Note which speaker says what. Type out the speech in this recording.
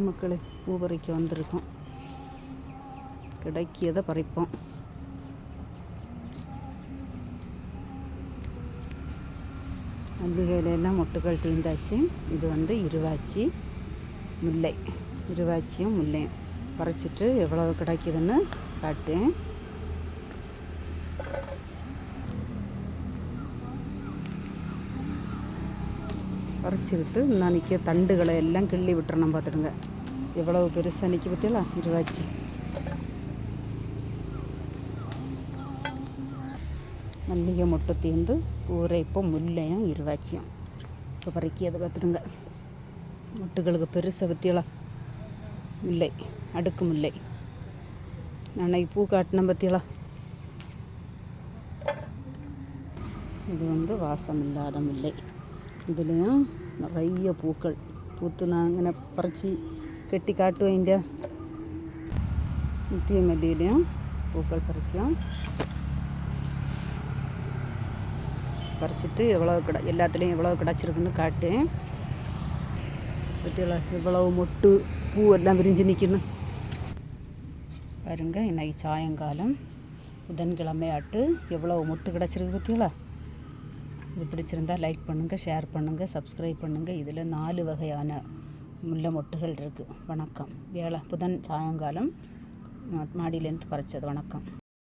Speaker 1: மக்களே, பூ பறிக்க வந்திருக்கோம். கிடைக்கியதை பறிப்போம். மல்லிகையில எல்லாம் மொட்டுக்கள் தீந்தாச்சு. இது வந்து இருவாச்சி முல்லை. இருவாச்சியும் முல்லையும் பறிச்சிட்டு எவ்வளவு கிடைக்குதுன்னு காட்டேன். பறிச்சுக்கிட்டு இன்னும் நிற்க தண்டுகளை எல்லாம் கிள்ளி விட்டுறணும். பார்த்துடுங்க எவ்வளவு பெருசாக நிற்க பற்றியலா இருவாச்சி. மல்லிகை மொட்டை தீர்ந்து பூரை இப்போ முல்லையும் இருவாச்சியும் இப்போ பறிக்கியதை பார்த்துடுங்க. மொட்டுகளுக்கு பெருசாக பற்றியலாம் முல்லை, அடுக்கு முல்லை. நான் பூ காட்டினேன் பற்றியலாம். இது வந்து வாசம் இல்லாத முல்லை. இதுலேயும் நிறைய பூக்கள் பூத்து நான் இങ്ങനെ பறித்து கெட்டி காட்டுவேன். இந்த நித்திய மல்லியிலையும் பூக்கள் பறிக்கும். பறிச்சிட்டு எல்லாத்துலேயும் எவ்வளோ கிடச்சிருக்குன்னு காட்டேன். பற்றியல எவ்வளவு மொட்டு பூ எல்லாம் விரிஞ்சு நிற்கணும் பாருங்க. இன்னைக்கு சாயங்காலம் புதன்கிழமை ஆட்டு எவ்வளோ மொட்டு கிடச்சிருக்கு பற்றியலா. இது பிடிச்சிருந்தால் லைக் பண்ணுங்கள், ஷேர் பண்ணுங்கள், சப்ஸ்கிரைப் பண்ணுங்கள். இதில் 4 வகையான முல்லை மொட்டுகள் இருக்குது. வணக்கம். புதன் சாயங்காலம் மாடியிலேருந்து பறிச்சது. வணக்கம்.